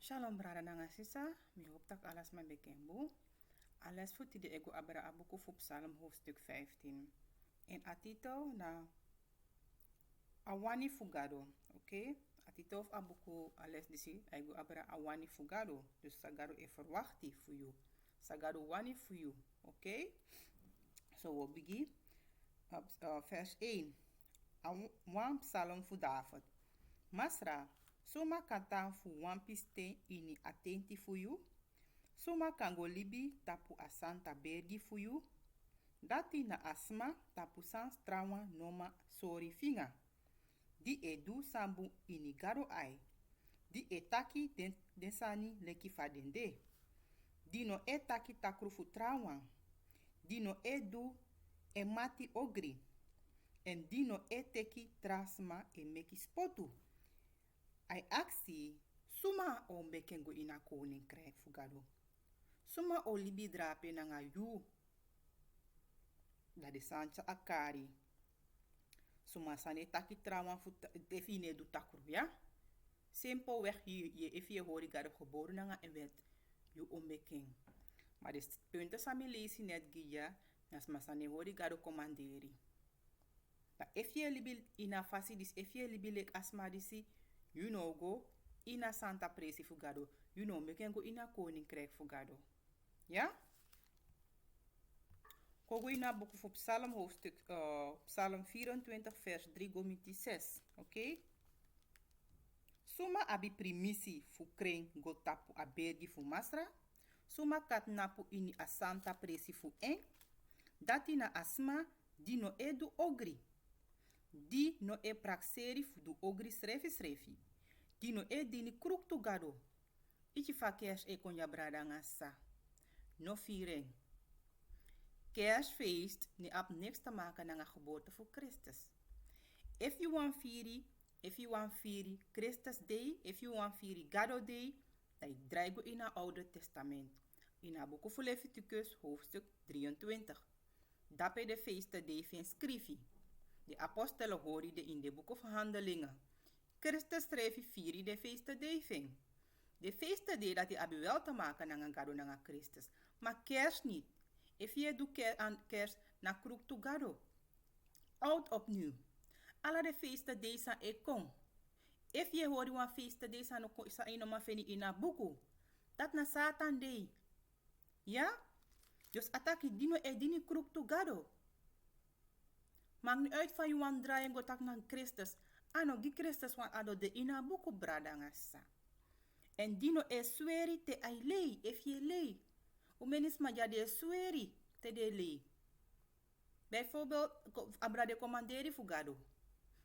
Shalom brada nanga sisa, mi hoop dat alles mijn bekembo. Alles voor die ego abra abuku voor Psalm hoofdstuk 15. En atito na awani fugado, oké? Atito of abuku alles disi, ego abra awani fugado. Dus sagado e verwachti voor you. Sagado wani voor you, oké? So we begin vers 1. Wan psalm voor David. Masra, soma katan fu wan piste ini atenti fu you. Soma kango libi tapu asanta bergi fu you. Dati na asma tapu sans trauma noma sori finga. Di edu sambu ini garo ai. Di etaki densani leki fadende. Di no etaki takru fu trauma. Di no edu e mati ogri. En di no eteki trasma e meki spotu. Ai aksi, suma o mekengo ina koninkrijk fugado. Suma o libi drape nanga yu. Da de sancha akari. Suma sane taki trauma fu define du takru, ja? Simpelweg je if je hoor gado geboren nanga en wet yu o mekeng. Maar de punten sami leesi net gia, nas masane hoor gado commanderi. Da if je libi ina fasi dis if je libi lek asma disi, you know go ina santa presi fugado. You know mekengo ina koninkrijk fugado. Ja? Kogo ina boek voor Psalm hoofdstuk Psalm 24 vers 3 gomiti 6. Oké? Suma abi primisi fu kring go tapu abergi fu masra. Suma kat napu ini a santa presi fu eng. Dati na asma di no edu ogri. Di no e praxeri fu du ogri srefi. Di no e dini kruk tu gado. Ichi fa kers e konja brada ngasa. No viering. Kerstfeest ni ap niks te maken na geboorte voor Christus. If you want firi Christus Day, if you want firi Gado Day, dan draai go in het Oude Testament. In het boek van Leviticus hoofdstuk 23. Daarbij de feesten die van schrifi. De apostelen horen in de boeken van Handelingen. Christus schreef firi de feesten die van. De feesten die dat die hebben wel te maken na Gado na Christus. Maar kerst niet. If je doet aan kerst na kroeg to Gado. Oud opnieuw. Alla de feesten deze ekon. If je hoort een feesten deze no sa inoma feni ina buku. Dat na Satan day. Ja? Dus ataki dino e dini kroeg to Gado. Maakt niet uit van je wan draaien go tak na Christus. Ano gi Christus wan ado de ina buku brada ngasa. En dino e sweri te ai lei. If je lei. Umenis ma ja de sweri te de lei. Bijvoorbeeld, abra de commanderi fugado.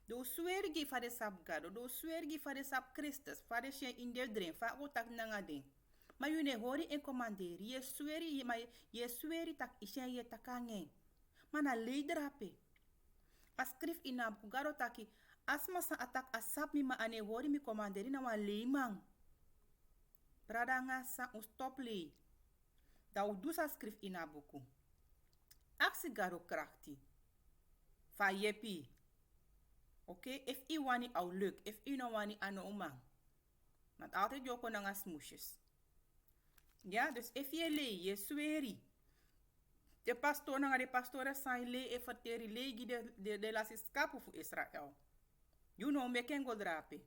Do swergi fa de sap gado, do swergi fa de sap Christus, fa de shen in de dren, fa o tak nanga den. Maar je ne hori en commanderi, je sweri tak ishen je takangen. Maar na leidrape. As skrif inab gado taki, asma sa atak asap mi ma ane hori mi commanderi na wa leimang. Brada nga sa un stop lei. Da u du sa skrif inabuku. Aksi garo krachti. Fa yepi. Oké, if I wani au leuk, if I no wani ano umang. Want altijd joko nanga smoesjes. Ja, dus if je le, je sweri. De pastor nanga de pastore san le e verteri legi de lasiskapu fu Israël. You know mekengo drape.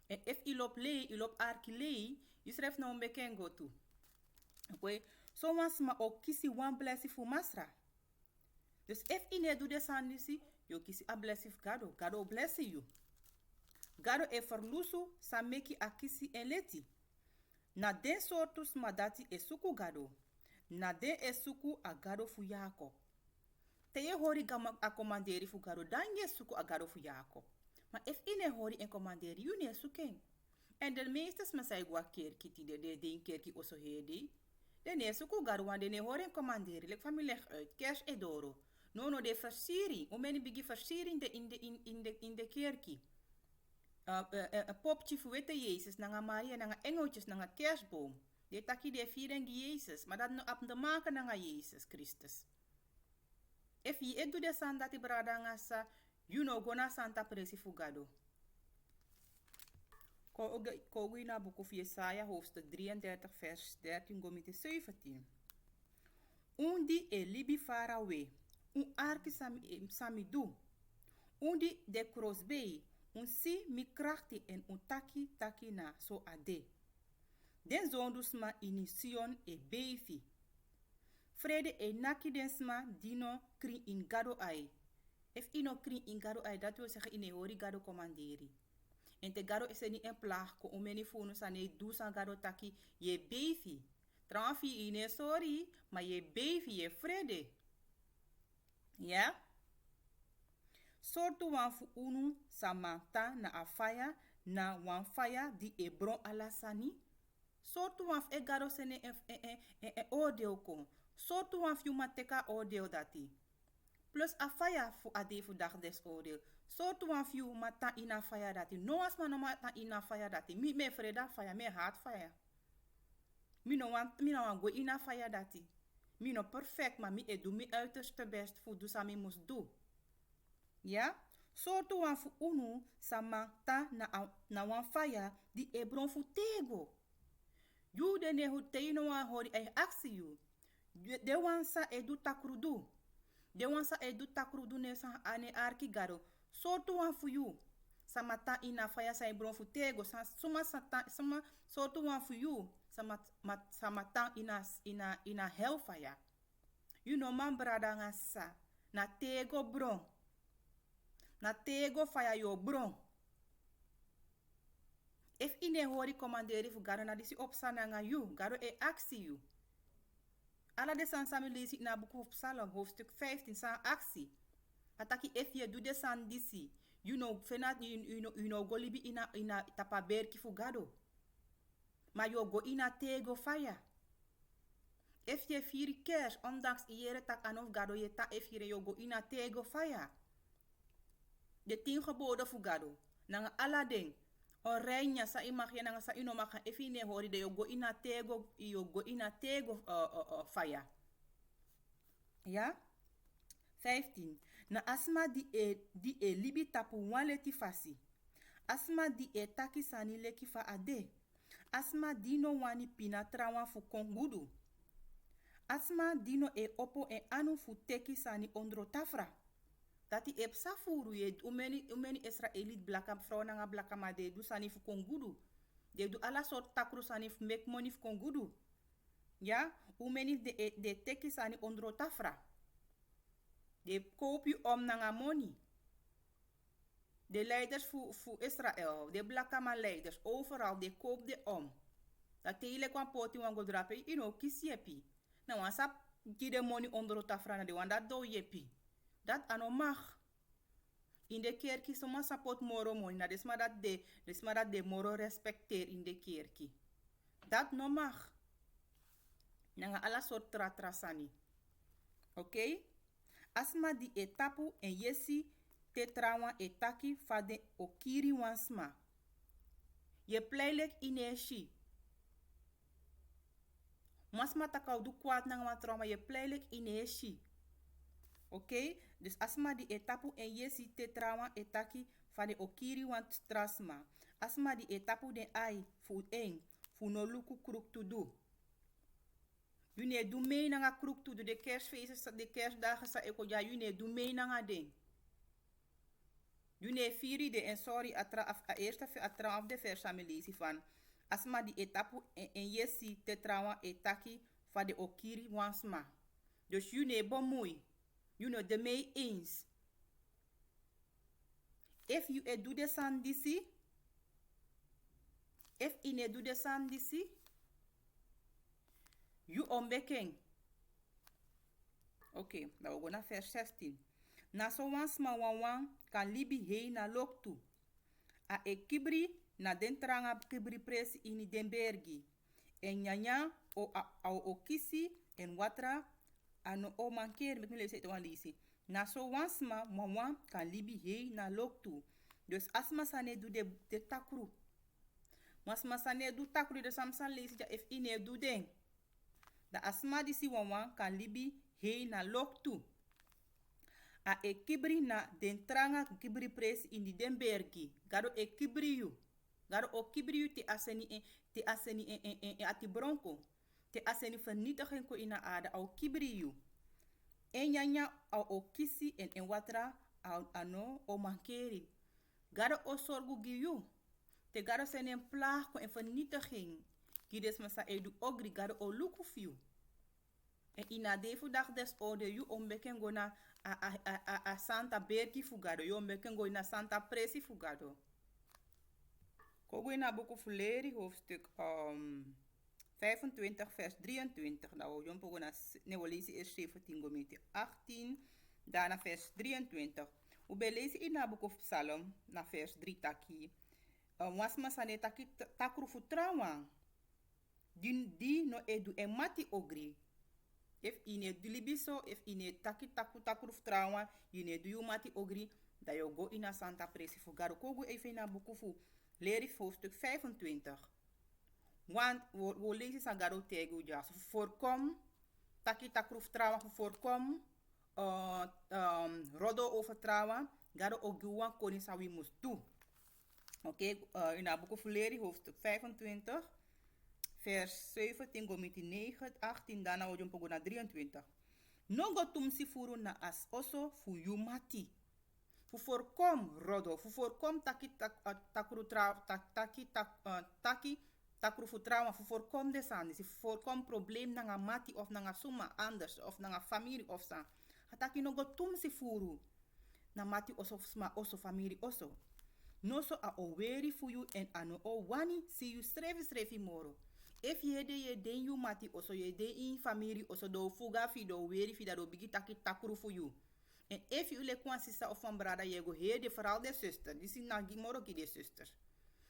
En if I lop le, I lop arki le, you schrijft no mekengo tu. Oké, so mas ma o kisi one blessing fu masra. Dus if I ne do de sandisi, you kisi a blessing Gado. Gado bless you. Gado e verlusu sa meki a kisi en leti. Na den sortus madati e suku Gado. Na den e suku a Gado fu Jacob. Te je hori gama a commanderi fu Gado, dan je suku a Gado fu Jacob. Maar if I ne hori en commanderi, you ne suken. En de meestes me zei gwa kerki ti de den kerki oso hedi. De ne suku Gado wan de ne hori en commanderi. Lek familie leg uit. Cash e doro. No, de versiering. Hoe meni bigi versiering in de kerkie. Een popje voor witte Jezus, nanga Maria, nanga engeltjes, nanga kerstboom. De taki de vieren Jezus, maar dat no ap de maken nanga Jezus Christus. If je doet de santa ti brada ngasa, you know gona santa presi fugado. Kogo na boek of Jesaja hoofdstuk 33 vers 13 gomite 17. Undi e libi farawe, un arki sami du. Undi de crossbei, un si mi krachti en un taki na so ade. Den zondusma ini Sion e beifi. Frede e naki densma dino kri in gado ai. If ino kri in gado ai, dat wil zeggen in hori gado commanderi. En te gado is er niet een plaag, ko omeni funu sane du san gado taki, je beifi. Tranfi ine sorry, maar je beifi, je vrede. Ja? Sortu wan fu unu samanta na afaya na wan faya di ebron alasani. Sortu wan e gado sene oordeel kon. Sortu wan fu mateka oordeel dati. Plus afaya fu ade fu dag des oordeel. Sortu wan fu mata ina faya dati. No as man no mata ina faya dati. Mi me freda faya, me haat faya. Mi no wan go ina faya dati. Mi no perfect, maar mi e doe mi uiterste best fu du sami mus do. Ja? Soortu wan fu unu samata na wan faya di ebron fu tego. You de ne hu teino wan hori e aksi you. De wan sa e du takrudu. De wan sa e du takrudu ne sa ane arki garo. Soortu wan fu you. Samata ina faya sa ebron fu tego. Suma soortu wan fu you. Samata ina hellfire. You know man brada nga sa. Na tego bron. Na tego fire yo bron. If ine hori commanderi fu garo na disi opsana nga you. Garo e aksi you. Ala de san sami lesi na boek Psalm hoofdstuk 15 san aksi. Ataki if je doet de san disi. You know fenat you know go libi ina tapaberki fu gado. Maar je go ina tego fire. If je vier kers, ondanks iere tak anof gado je ta if je go ina tego fire. De 10 geboden fu gado. Nanga alading. Orenya sa imagje nanga sa inomaka if je ne hori de yo go ina tego fire. Ja? 15. Na asma di e libi tapu wan leti fasi. Asma di e taki sani leki fa ade. Asma dino wani pina trawan fu kongudu. Asma dino e opo e anu fu teki sani ondro tafra. Tati e psafuru ye umeni Israelit blaka vrouw nanga blaka ma de du sani fu kongudu. De du ala sort takru sani fu make money fu kongudu. Ja, umeni de teki sani ondro tafra. De koop je om nanga money. De leiders voor Israël, de blakama leiders, overal, de koop de om. Dat hele kwam poti wango drape, kies jepi. Nou, wan sap, de money onder het afrana, de wan dat do jepi. Dat ano mag. In de kerkie, soma sapot moro money, na desma dat de moro respecteer in de kerkie. Dat no mag. Nanga ala soort tratrasani. Oké? Asma di etapu en yesi te trawan etaki fade okiri wansma. Je pleilek ineshi. Masma takau du kwaad nang wan trauma je pleilek ineshi. Oké? Dus asma di etapu en yesi te trawan etaki fade okiri wans trasma. Asma di etapu den ai fu eng fu no luku kruk to do. June doe mee na kruk toe de kerstfeesten, de kerstdagen sa eko ja june doe mee na ding. June firi de en sorry atra eerste atra af de versamelisi van asma di etapu en yesi te trawa etaki fa de okiri wansma. Dus june bomui. June de mee eens. If you do de sandisi, if ine do de sandisi, you onbekeng. Oké, nou we gaan naar vers 16. Na so wansma wan kan libi hei na loktu. A e kibri na den tranga kibri presi ini den bergi. En nyanya o kisi en watra ano o mankeer met me lezen het lisi. Na so wansma wan kan libi hei na loktu. Dus asma sane du de takru. Masma sane du takru de samsan lezen ja if ine du den. Da asma disi wan kan libi hei na loktu. A e kibri na den tranga kibri pres in die den bergi. Gado e kibri you. Garo o kibri te aseni ati bronco. Te aseni vernietiging ko ina aarde au kibri you. En nyanya au o kisi en watra au ano o mankeri. Garo o sorgu gi you. Te garo sen en plaag ko en vernietiging. Gides masa edu ogri garo o luku fiu. En ina defu dag des ode you ombeken go na a Santa Berki fugado. You ombeken go na Santa Presi fugado. Kogo ina boku fuleri hoofdstuk 25 vers 23. Nou, jom pogo na neolisi is 17 gomiti 18. Daarna vers 23. Ubelezi ina boku psalm na vers 3 taki. Wasma sane taki takru futrawan. Di no edu mati ogri. If ine dulibiso, if ine taki takru futrawan, ine du mati ogri, da yo go ina Santa Presi fugado. Kogo even na boku fu leri hoofdstuk 25. Want we lezen sagaro tego jas. Voorkom taki takruf trawa voorkom rodo overtrawa. Garo oguwan koni sa we must do. Oké, in het boek Fuleri hoofdstuk 25 vers 17 gomiti 9 18 daarna ojom pogo na 23. Nogo tumsi furu na as oso fu yumati. Fu voorkom rodo, fu voorkom taki takru futrawa, fu voorkom desandi, fu voorkom probleem nanga mati of nanga suma anders of nanga familie of sa. Hataki no go tum si furu na mati oso sma oso familie oso. No so a oweri fu you en ano o wani si you strefi moro. If ye de you mati oso ye de in familie oso do fuga fi do weri fi da do bigi taki takru fu you. En if you le kwa sisa of van brada je go de vooral de zuster. Die zien na gimoro ki de zuster.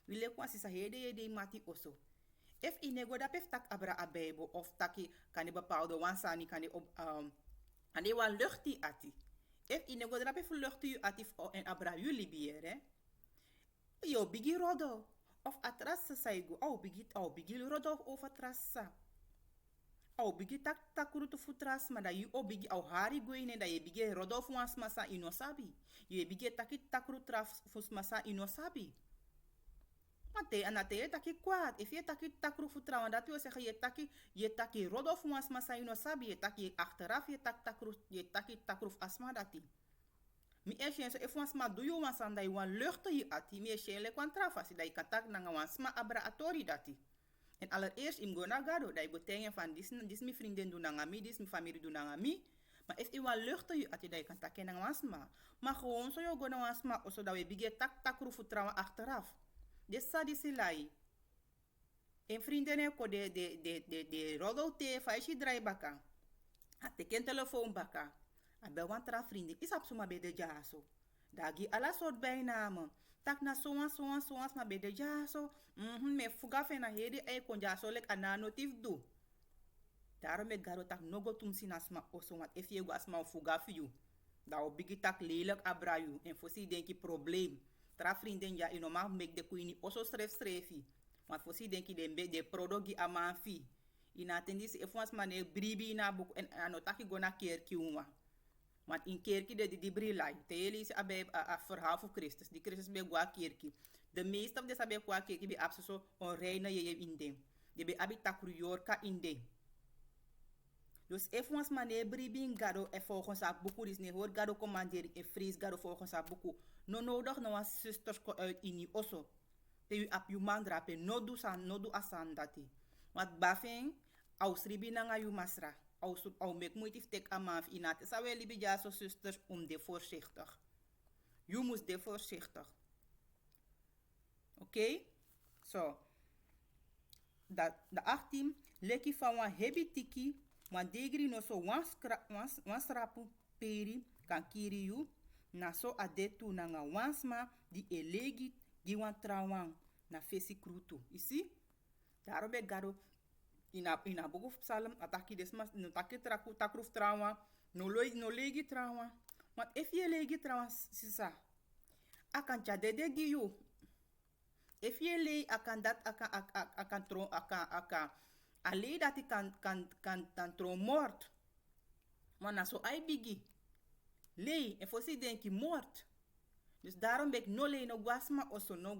We le kwa sisa je de mati oso. If inego da pef tak abra a bijbel of taki kan bepaalde wansani kan ane wan luchti ati. If inego da pef luchti ati en abra you libiere. Yo bigi rodo of atrasa saigo au bigi rodo of atrasa. Au bigi tak takuru tu futras ma da yu o bigi au hari goine da ye bigi rodof wans masa inosabi. Ye bigi takit takuru traf fus masa inosabi. Mate anate ye taki kwaad. If ye taki takuru futrawan dat wil zeggen je taki rodof wans masa inosabi. Je taki achteraf je taki takuru asma dati. Mi eshen so if wans ma do you wans an da wan luchte je ati. Mi eshen le kwan trafasi da je katak nanga wans ma abra atori dati. En allereerst im go na gado, dat je betekent van dis mi vriendin doen aan mi, dis mi familie doen aan mi. Maar if iwan luchten je ati dat je kan takken aan wansma. Maar gewoon zo je go na wansma, zodat we bigge takru vertrouwen achteraf. Des sa di silai. En vriendin ko de rodel te faisi draai baka. A teken telefoon baka. A be wan tra vriendin, is apsuma be de jaso. Dagi ala soort bijnamen. Tak na soans ma be de jaso. Me fuga fe na hedi e kon jaso lek ananotif do. Daarom me garo tak nogo tum sinasma oso wat if je go asma fuga fi you. Da o bigi tak lelijk abra you. En fosi denki probleem. Tra vrienden ja inoma mek de kuini oso strefi. Want fosi denki de prodogi amanfi. Ina tendis if was mane bribi na boek en anotaki go na kerki uma. Want in kerkie de brilai. Te lees a verhaal van Christus. Die Christus bij gwa kerkie. De meeste van de sabe gwa kerkie bij abso onreine je in de bij abi takru yorka in de. Dus if ons mane bribing gado e volgens haar boeken is ne hoor gado commandering en vrees gado volgens haar boeken. No nodig no was sisters ko uit in die osso. Te u ap yu mandra pe no du asan dati. Want bafing aus ribi nanga yu masra. Au mek moeite tek amaf inat. Sa wel libi jaso zusters de voorzichtig. You moest de voorzichtig. Oké? So. De 18. Leki van wan hebitiki. Wan degri no so wan srapu peri. Kan kiri you. Na so adetu nanga wansma. Di elegi di wan trawang. Na fesi krutu. Isi? Daarom be gado. Ina bogo psalm ataki desmas no taki takruf trauma no legi trauma. Maar if je legi trauma sisa akan chadede gi you. If je le akan dat akan tro akan ale dat kan tro moord. Maar na so ai bigi le e fosi denki moord. Dus daarom ben ik no le no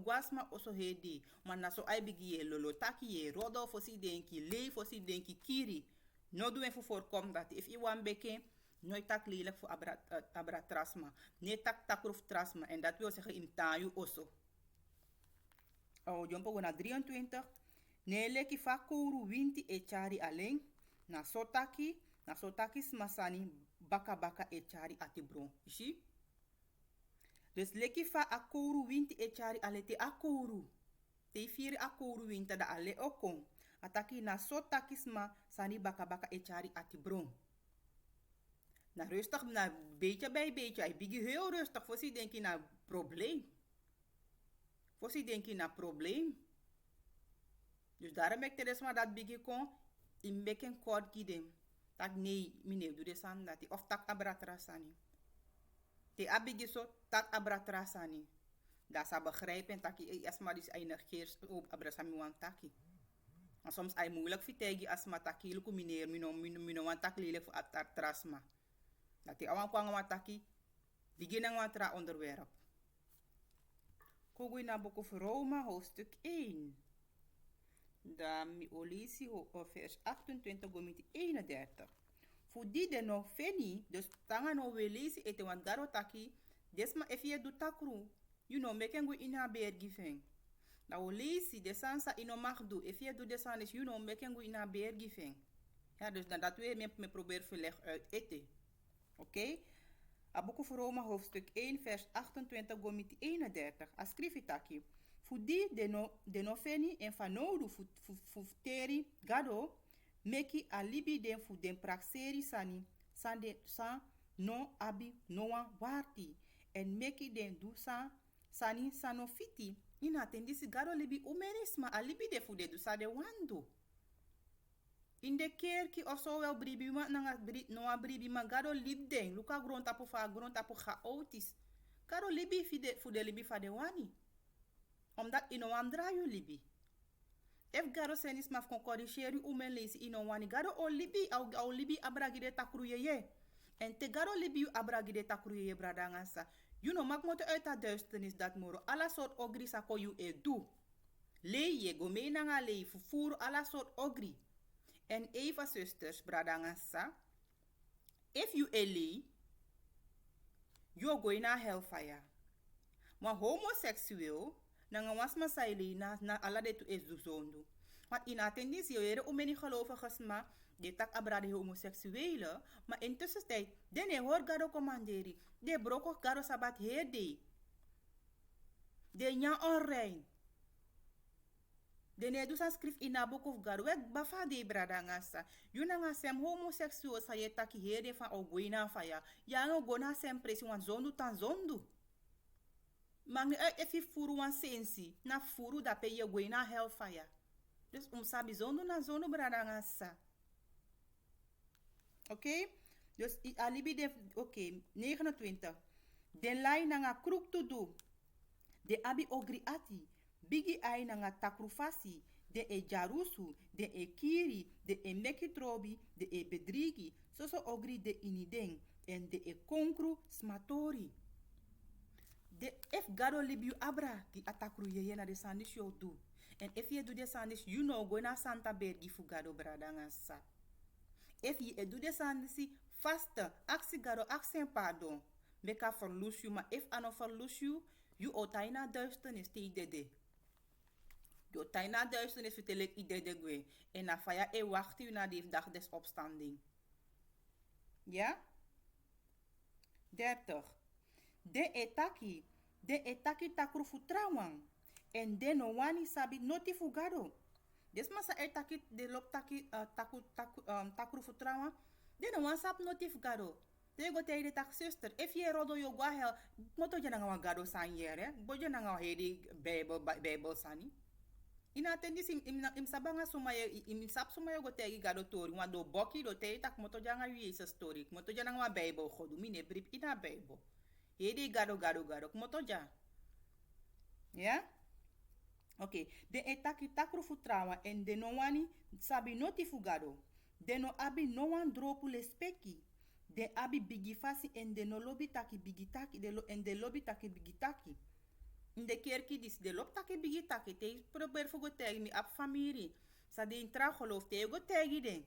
guasma oso hedi. Maar na so ai bigi ye lolo taki ye rodo fosi denki le fosi denki kiri. No doen voor voorkom dat if je wan beke nooit tak lelijk voor abra trasma. Nee tak takruf trasma. En dat wil zeggen in tayu oso. Oh, jompo go na 23. Ne leki fa kouru winti e chari alleen. Na sotaki smasani baka e chari ati bron. Ishi? Dus leki fa akouru winti e chari ale te akouru. Te firi akouru winta da ale okon. Ataki na sotaki sma sani baka e chari ati bron. Na rustig, na beetje bij beetje. Hij bigi heel rustig. Voor ze denken na probleem. Voor ze denken na probleem. Dus daarom heb ik maar dat bigi kon. In beken kort kidem. Tak nee, meneer, doe de san dat. Of tak abratrasani. Te abigi so tak abratrasani. Dat ze begrijpen. Taki asma dus einig keer op abrasami wan taki. En soms is het moeilijk voor asma taki. Luku meneer, mino wan tak lelijk voor atrasma. Dat die awan kwang wataki, bigin ang watra onderwerp. Kogui na boek of Roma, hoofdstuk 1. Dan mi olisi vers 28 gomiti 31. Voor die de no feni, dus tanga no welisi ete wan garo taki, desma efie du takru, you know, meken gu ina bergiving. Na olisi de sansa ino magdu, efie du de sanis, you know, meken gu ina bergiving. Ja, dus dan dat we me probeer verleg uit ete. Oké? Aboku voor Roma hoofdstuk 1 vers 28 gomiti 31. Ascrivi taki. Fudi de no feni en fanodu teri gado meki alibi den fu den praxeri sani san no abi noa warti en meki den du san sani sanofiti in atendisi gado libi umenisma alibi de fu de du sa de wando. In de kerk of zo wel bribi ma nanga noa bribi ma gado lib den luka grond tapu chaotisch. Gado libi fu de libi fa de wani. Omdat ino wan draai libi. If gado senis maf kon corrigeri umen lesi ino wani gado o libi au libi abragide takruye ye. En te gado libi abragide takruye ye bradangasa. You know mak moto uit dat duisternis dat moro alla soort ogri sako you e do. Le ye go me nanga le fufuru alla soort ogri. En Eva zusters bradangasa. If you eli, you going na hellfire. Maar homoseksueel nanga wasma saili na ala de tu es zondo. Want in attendis je ere umeni geloviges ma de tak abrade homoseksuele, maar intussen tijd dene hoor gado commanderi, de broko gado sabat herde. De nya onrein. De ne dus skrif in a book of God. Wek bafa de bradangasa. You nanga sem homoseksueel sa ye taki herde van ogoina faya. Ya no gona sem presi wan zondu tan zondu. Mangi efi furu wan sensi. Na furu da pe ye goina hellfire. Dus sabi zondu na zondu bradangasa. Oké? Dus alibi de... Oké, 29. Den lai nanga kruk to do. De abi ogri ati. Bigi ai nanga takrufasi, de e jarusu, de e kiri, de e mekitrobi, de e bedrigi, soso ogri de inideng, en de e konkru smatori. De if gado libiu abra, ki atakru ye na de sandis yo do. En if ye do de sandis, you know go na Santa Bergi fu gado bradanga sa. If ye do de sandisi, faste, aksi gado, aksen pardon. Meka verloos you, maar if ano verloos you, you otaina duisternis te idede. Jo taina duisternis vertel ik idee de gwe. En na faya e wacht u na die dag des opstanding. Ja? 30. De etaki takru futrawang. En de no wani sabi noti fugado. Des masa etaki de lok taki takru futrawang. De no wan sap noti fugado. De go te de tak sister. If ye rodo yo gwa hel. Moto jana nga gado san yere. Bojo na nga hedi Bible sani. Ina tendis im sabanga sumaya im sap sumaya go tegi gado tori wa do boki do te tak moto janga wi isa story moto jana wa Bible khodu mine brip ina Bible hedi gado moto ja ja okay de etaki takru futrawa en de no wani sabi noti fugado de no abi no wan dropu le speki De abi bigi fasi en de no lobby taki bigi taki en de lobby taki bigi taki. In de kerkie dis de lop taki bigi taki te probeer voor go tegi mi ab familie. Sa de intra geloof te go tegi den.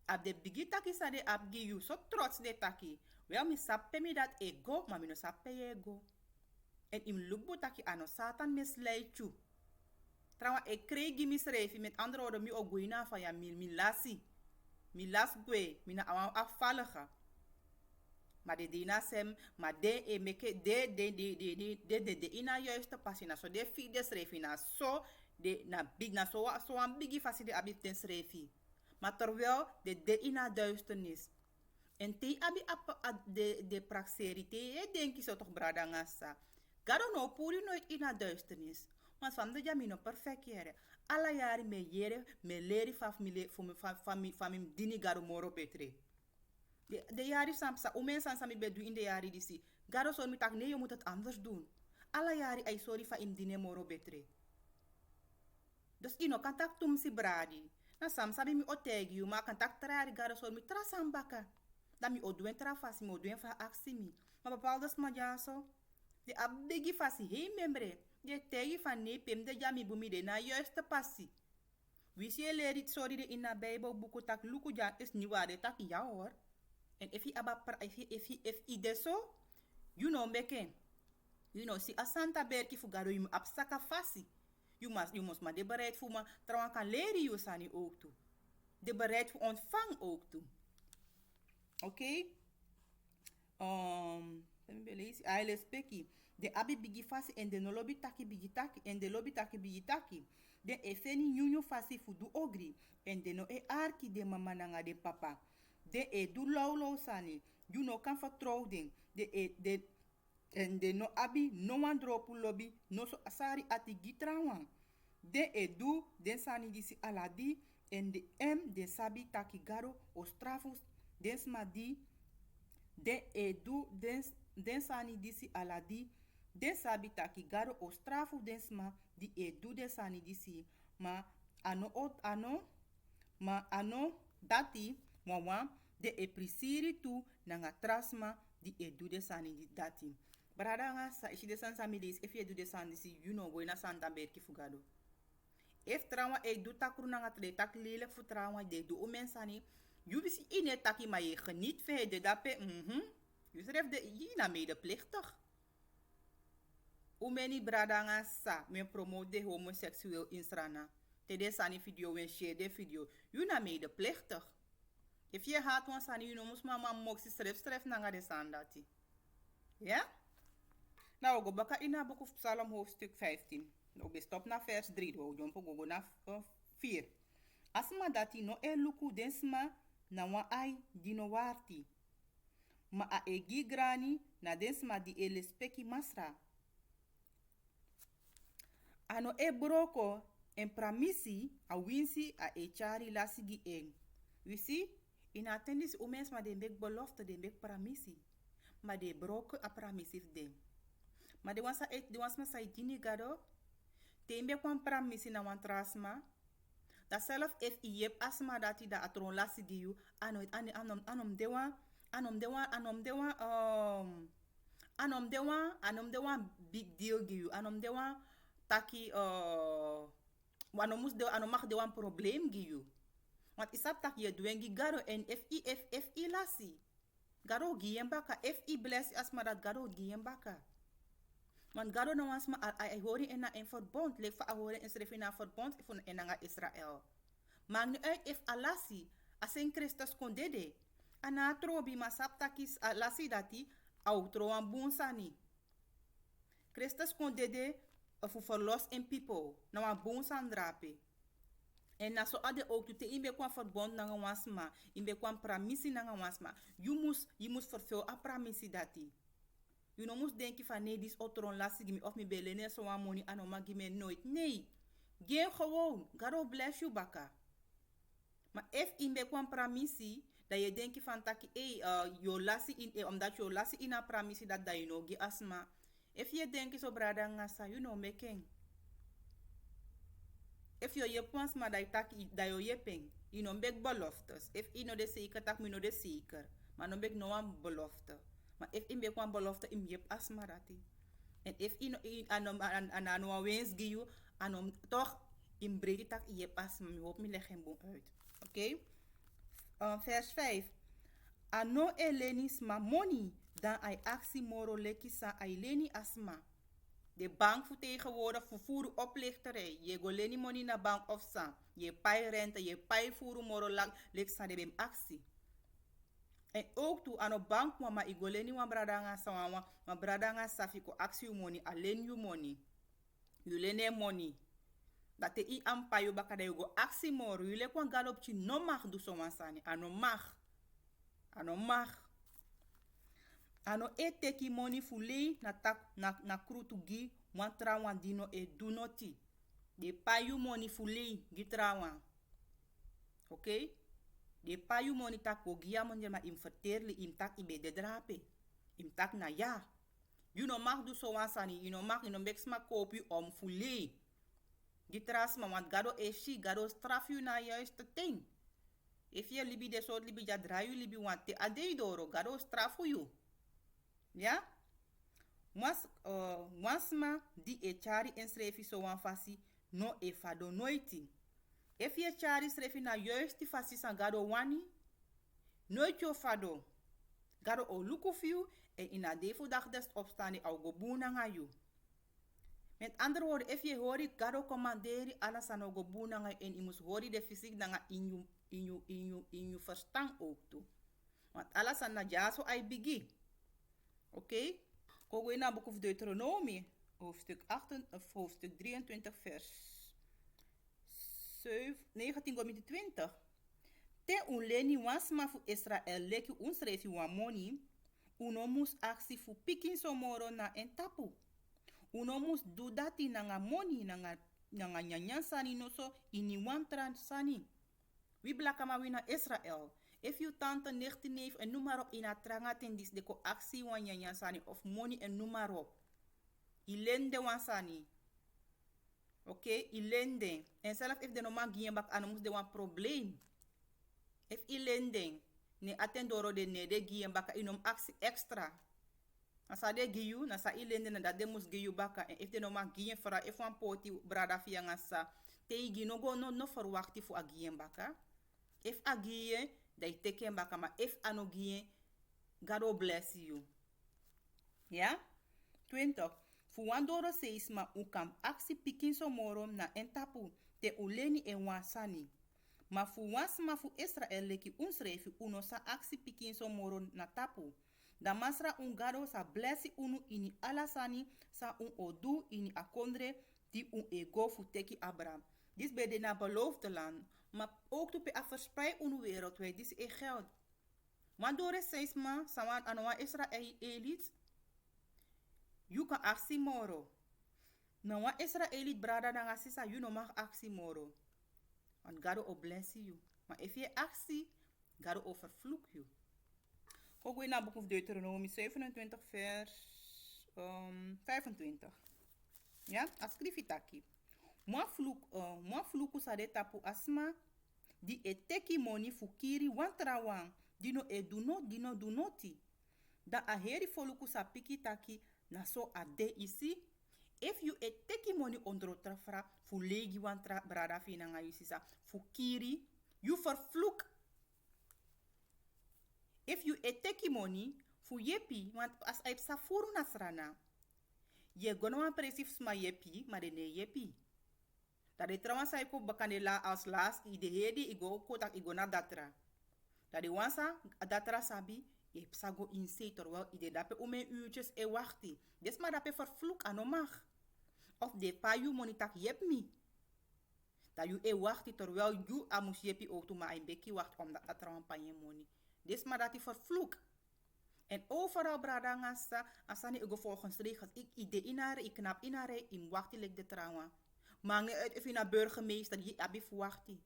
Ab de bigi taki sa de ab gi you so trots de taki. Wel mi sappe mi dat ego, maar mi no sappe ego. En im lukbo taki ano satan misleid you. Trouwens, ik kreeg die misrefi met andere woorden, mi oguina van ja, mi lasi. Mi las gwe, mi na awan afvallige. Maar de dina sem, maar de e meke, de ina juiste passie na so, de fi de srefi na so, de na big na so, so an bigi fasi de abif den srefi. Maar terwijl de ina duisternis. En te abi de praxeri, te denk je zo toch brada ngasa. Garo no puri nooit ina duisternis. Maar van de jamino perfect jere. Alla jari me jere, me leri van familie dini garo moro betre. De jari samsa, o mensen sami bedu in de jari disi. Garo so mi tak nee, je moet het anders doen. Alla jari ay sorry fa im dine moro betre. Dus ino kan tak tum si bradi. Na samsa bi mi otegi you, ma kan tak trari garo so mi trasambaka. Dan mi oduen trafasi, mi oduen fa aksimi. Maar bepaalde smadjaso. De abegi fasi hei membre. De tegi van nee pem de jami bumi de na juiste passie. Wist je leert sorry de in na Bijbel boeken tak luku jan is niet waar de tak ja hoor. En if je deso, you know meken. You know si asanta berki fugaro you absaka fasi. You must maar de bereid voor me trouwens kan leren you sani ook toe. De bereid voor ontvang ook toe. Oké? I les peki. De abi bigi fasi en de no lobby taki bigi taki en de lobby taki bigi taki. De efeni nyunyu fasi fudu ogri en de no e arki de mama nanga de papa. De e du laulo sani. You no kan vertrouwen. En de no abi no one dropu lobby no so asari ati gitrawan. De e du den sani disi aladi en de de sabi taki garo o strafus den smadi. De e du den sani disi aladi den sabi taki garo o strafu den sma di e du den sani disi ma ano dati wawa de e prisiri tu nanga trasma di e du den sani di dati brada nga sa ishi de san sami dis if ye du de sani disi you know go na santa berki fugado if trauma e du takru nanga tre tak lelijk fu trauma de du o mensani you bisi ine taki ma je geniet ve de dape you schrijft de jina medeplichtig. Hoe many bradanga sa men promote de homoseksueel insrana. Te de sani video en share de video. You na medeplichtig. If je haat wan sani you no mus mama moksi schrijf nanga de sandati. Ja? Nou, go baka ina boek of Psalm hoofdstuk 15. Nou, we stop na vers 3. We jump go na 4. Asma dati no e luku densma na wa ai dino warti. Ma a egi grani na densma di elespeki masra. Ano e broko en pramisi a winsi a e chari lasigi eng. You see? In attendis umens ma de mek belofte de mek pramisi. Ma de broko a pramisif de. Ma de wansa sa dini gado. Te mek wan pramisi na wan trasma. Da self if I yep asma dati da atron lasigi you. Anom dewa big deal gi you. Anom dewa taki anom mag dewa probleem gi you. Want isap tak je dwengi garo en if I lasi. Garo gi baka. If I bless asma dat garo gi baka. Want garo na wasma ai hori en na en verbond. Leek va hori en schreef na verbond en na Israël. Maakt niet uit if alasi. Asen Christus kon dede. Ana trobi ma saptakis lasi dati au troan bunsani. Christus kon dede of verlos in people na wan bunsan drape. En na so ade ook te imbe kwan verbond na wasma, imbe kwan pramisi na wasma. You must fulfill a pramisi dati. You no must denki van nee dis otron lasi gimi of mi belene so wan money anoma gimi nooit. Nee. Geen gewoon. God bless you baka. Maar if imbe kwan pramisi dat je denkt van taki yo lasi in omdat yo lasi in a pramisi dat da you know gi asma. If je denkt so brada ngasa you know making. If yo je pans ma dat taki da yo yepeng, you know big beloftes. If you know de zeker tak me know de zeker. Maar dan ben ik nog een belofte. Maar if in ben een belofte, in je asmarati. En if in aan wens giu, aan toch in brede tak je pas, maar hoop me leg geen boom uit. Oké? Vers 5. Ano elenis ma money dan ai aksi moro leki sa ai leni asma. De bank voor tegenwoordig vervoer oplichterij. Je go leni money na bank of sa. Je pai rente, je pai voeren moro lek sa de bem actie. En ook toe aan op bank mama i go leni wan bradanga sa wan bradanga sa fiko actie money alleen you money. You lene money. Dat te i ampa you baka de you go actie moro. You lek wan galopchi no mag do so wansani. Ano mag. Ano mag. Ano e teki money fulei na krutu gi wan trawan dino e do noti. De payu money fulei gi trawan. Okay? De payu money tak ko gia money ma im verterli im tak ibe de drape. Im tak na ja. You no mag do so wansani. You no mag, you no beks ma kopi om fulei. Gi trasma want gado e shi, gado straf you na juiste ting. If je libi de soort libi ja draai you libi want te adei doro, gado strafu you. Ja? Wansma di e chari en srefi so wan fasi no e fado noiti. If je chari srefi na juiste fasi san gado wani, nooit yo fado. Gado o luku fiu en ina defu dag des opstani au go buna nga you. Met andere woorden, if je hori gado commanderi ala san go buna nga en imus hori de fysiek nga in you verstand ook toe. Want ala san na jaso ai bigi. Oké? Kogo in het boek of Deuteronomie, hoofdstuk 23, vers 19-20. Te unleni wansma fu Israel leki unsrefi wamoni, uno mus aksi fu pikin somoro na entapu. Uno mus do dati nanga moni nanga nyanyan sani no so ini wantran sani. Wie blakama wina Israel? If you tante, nicht, neef en noem maar op in het trangatendis de ko actie wan nyanyan sani of money en noem maar op. Ilende wan sani. Oké, ilende. En zelf if de normaal gien bak aan moest de wan probleem. If ilende. Ne atendoro de ne de gien baka inom actie extra. Asa de giyu, na sa ilende na dat de mus giyu baka. En if de normaal gien fara, if wan poti brada via ngasa. Te igi no go no verwachti fu a gien baka. If a gien, dat teken baka, maar if anogie, God bless you. Ja? 20. Fu wandoro seis ma ukam aksi pikin somoro na entapu te uleni e wansani. Ma fu wansma fu Israel leki unsrefi uno sa aksi pikin somoro na tapu. Da masra gado sa blessi unu ini alasani sa odu ini akondre di ego fu teki Abraham. Dis bij de na beloofde land. Maar ook toe pe a verspreid unu wereldwijd. Dis e geld. Want door het seisma, sawan anwa Israëliet, you kan actie moro. Nou wa Israëliet brada na asisa, you no mag actie moro. Want God will bless you. Maar if je actie, God will vervloek you. Ook weer naar boek of Deuteronomie 27 vers 25. Ja, askrifitaki. Mwa fluku sa de tapu asma di eteki moni fukiri wantrawang dino dino dunoti. Da aheri foluku sa piki taki na so ade isi. If you eteki moni ondro trafra fulegi wantra brada fina nga yusisa fukiri you vervloek. If you eteki moni fu yepi want as aip sa furu nasrana. Je gono presif sma yepi maar de ne yepi. Dat de trouwens zei ko bakanela als laas i de hedi igo kotak igo na datra. Dat de wansa datra sabi je psago in se terwijl i de dape ome uurtjes e wachti. Des maar dape vervloek ano mag. Of de pa you monitak yep mi. Dat you e wachti terwijl you amus yepi ook ma een beki wacht omdat dat trouwens pa je moni. Des maar dat i vervloek. En overal brada ngasa asani igo volgens regels ik ide inare ik knap inare in wachti lek de trouwens. Maar uit if je naar burgemeester je abi verwachti.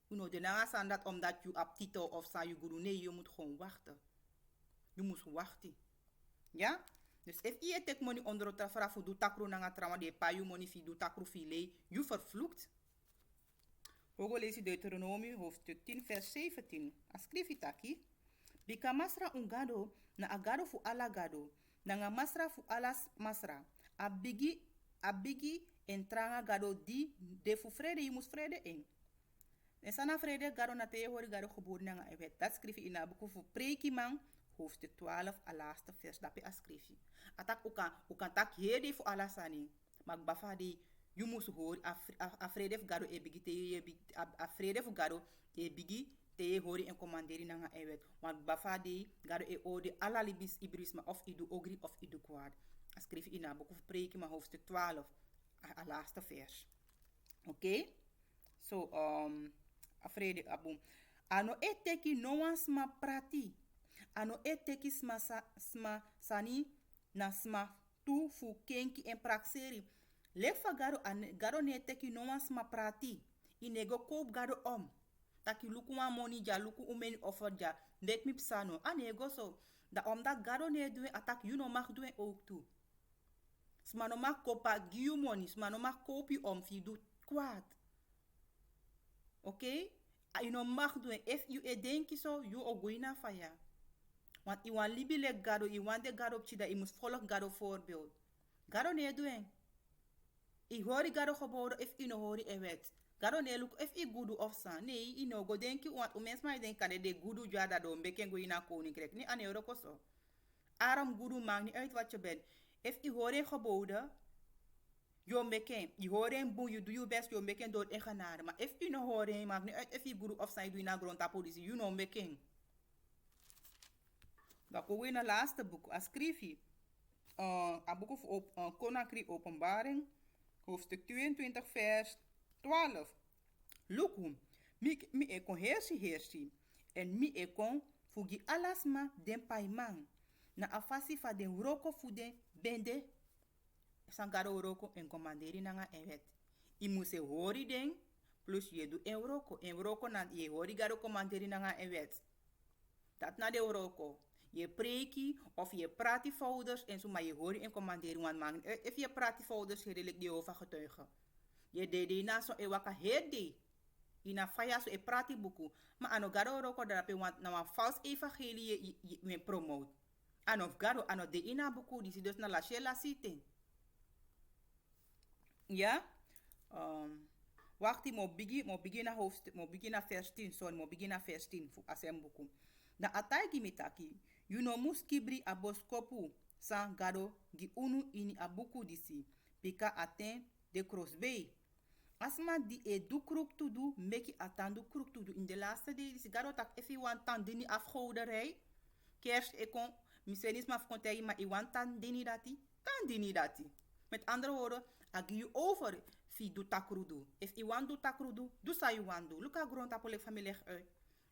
You know, de naast aan dat omdat je op titel of sa je guru nee, je moet gewoon wachten. Je moet wachten. Ja? Dus if je tek money onder het trafra voor doe takro na trauma de pa je money fi doe takro file, je vervloekt. Hogo lees je Deuteronomie hoofdstuk 10 vers 17. Askrifitaki. Bika masra un gado na a gado fu ala gado. Na nga masra fu alas masra. A bigi entranga gado di de fu vrede, je moet vrede in. En sana vrede gado na te hori gado geboren na nga ewet. Dat schrijf je in abuku fu preki man, hoofdstuk 12, a laatste vers. Dat je a schrijf je. Atak ukan tak hede fu alasani. Mak bafadi, you must hori a vrede fu gado e bigi te a vrede fu gado e bigi te hori en commanderi na nga ewet. Want bafadi gado e ode ala libis ibrisma of idu ogri of idu kwaad. A schrijf je in abuku fu preki man, hoofdstuk 12, a laatste vers. Oké? So, afrede abu. Ano eteki no wan sma prati. Ano eteki sma sani na sma tu fu kenki en prakseri. Lek fa garo ne teki no wan sma prati. Inego koop garo om. Taki luku wan money ja, luku umeni offer ja. Dek mi psano. Anego so. Da omdat garo ne doen, atak you no mag doen ook toe. Sma no mag kopa giu money. Sma no mag kopi om fi doet kwaad. Oké? You no mag doen. If you denki so, you o goina faya. Want i wan libi le gado, i wan de gado pchida, i mus volg gado voorbeeld. Gado ne doen. I hori gado geboren, if i no hori ewet. Gado ne look, if i gudu of san. Nee, i no go denki, want u mens maar denken, de gudu jada do, mbeken goina koninkrijk. Ni ane euro koso. Aram gudu maakt niet uit wat je bent. If i hori geboden, yo meken, je hoort een boe, je doet je best, je meken dood en genade. Maar if je no hoort, maakt niet uit if je guru of zij doet na grond op politie, you know meken. Dan komen we naar het laatste boek. Als schrijf je, een boek over Konakri Openbaring, hoofdstuk 22, vers 12. Look hoe, mi e kon hersi, en mi e kon fugi alasma den paiman, na afasi fa den roko fu den bende, sangaro roko en commanderi nanga ewet. I muse hori den plus je du en roko. En roko na je hori garo commanderi nanga ewet. Dat na de roko. Je preki of je prati fouders en zo maar je hori en commanderi wan man. If je prati fouders redelijk die over getuigen. Je de na so e waka hede. Ina faya so e prati buku. Maar ano garo roko darape want na wan false evangelie je promote. Ano garo ano de ina buku disi dus na la shela site. Ja? Wacht, mo bigi na hoofdstuk, mo bigi na vers 10, sorry, mo bigi na vers 10 fu asembuku. Na atagi mitaki, you no mus kibri aboskopu san gado gi unu ini abuku disi, pika aten de crossbay. Asma di e du kruk to do, meki atan du kruk to do. In de laatste day, disi gado tak if you want tan dini afgoderij, kerst ekon, misenis ma fkontei ma i want tan dini dati. Met andere woorden, agi you over fi du takrudu. If I want du takrudu, du sa you want do. Luka grond apole familie uit.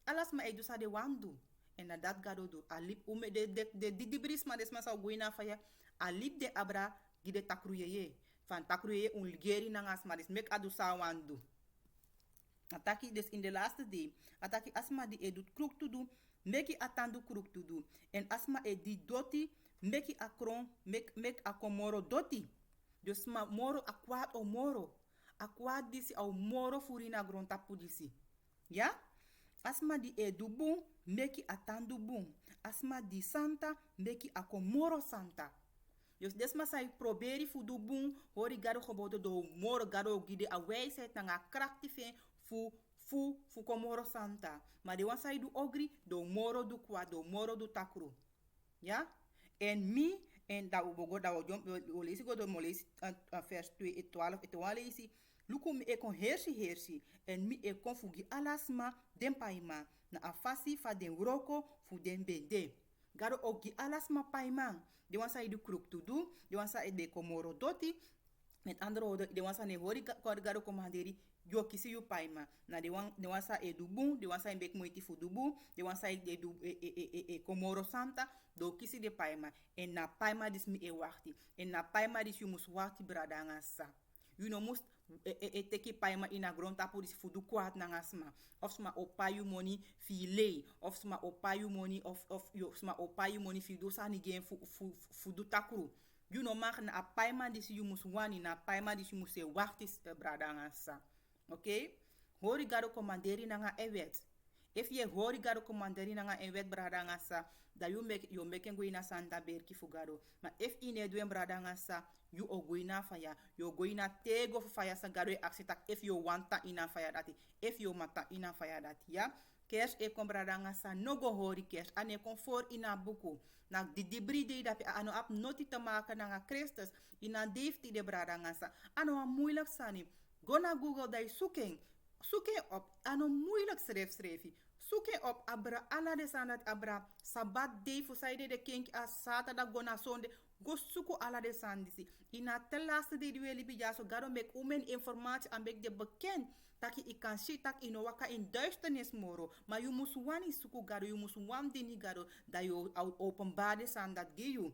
Alas ma e du sa de want do. En na dat gado do. Alip ume de dibris ma desma sa goina faya. Alip de abra gide takruyeye. Van takruyeye un ligeri nangas ma des mek adu sa want do. Ataki des in de laatste day. Ataki asma di e doet kruk to do. Meki atandu kruk to do. En asma e di doti. Meki akron. Mek akomoro doti. Dus ma moro akwaad o moro. Akwaad disi au moro furina gronta pudisi. Ja? Asma di e dubung, meki atandu bung. Asma di santa, meki ako moro santa. Dus desma sai proberi fu dubung, hori gado gebodo do moro gado gide a wijsheid nanga krachtife fu komoro santa. Maar de wan sai du ogri, do moro du kwa, do moro du takru. Ja? En mi, en da ubogo da o lesi go do molesi vers 2 et 12 et 12 lesi luku mi e kon hersi en mi e kon fugi alasma den paima na afasi fa den roko fu den bende garo ogi alasma paima de wansa idu kruk to do de wansa e de komoro doti met andere woorden de wansa ne hori garo komanderi yo kisi yu paima na de wansa e dubu de wansa mbek moiti fu dubu de wansa e du komoro santa do kisi de paima en na paima dis mi e wachti en na paima dis yu mus wachti bradanga sa you no mus teki paima ina grond tapu dis fu du kwaad nanga sma of sma opa yu money fi lei of sma opa yu money of yo sma opa yu money fi do sani gen fu du takru you no mag na paima dis yu mus wani na paima dis yu mus e wachti bradanga sa. Oké? Hori gado commanderi nanga ewet. If je hori gado commanderi nanga en wet brada nga sa, da you make go ina santa berki fugado. Ma if ine do en brada nga sa, you o go ina faya, you go ina tego faya sa gado e aksitak if you wanta ina faya dati, if you mata ina faya dati, ya. Kers e kom brada nga sa, no go hori kers, ane kom for ina buku. Na di bride dat ano ap noti te maken na Christus, ina defti de brada nga sa, ano a moeilijk sani. Go na Google dai zoeken op, ano moeilijk schrijfi. Zoeken op abra ala de sanat abra sabat day fu saide de kink a saterdag go na sonde go suku ala de sandisi. Ina tel laatste de dueli bija so gado mek umen informatie aan bek de bekend. Taki I kan si tak ino waka in duisternis moro. Maar you mus wani suku gado, you mus wan dini gado da you openbaar de sandat ge you.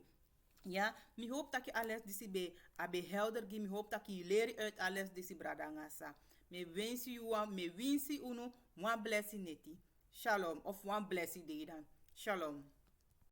Ja, mi hoop dat je alles disi be abe helder gi, mi hoop dat je leer uit alles disi bradangasa. Me winsi unu, one blessing neti. Shalom, of one blessing day dan. Shalom.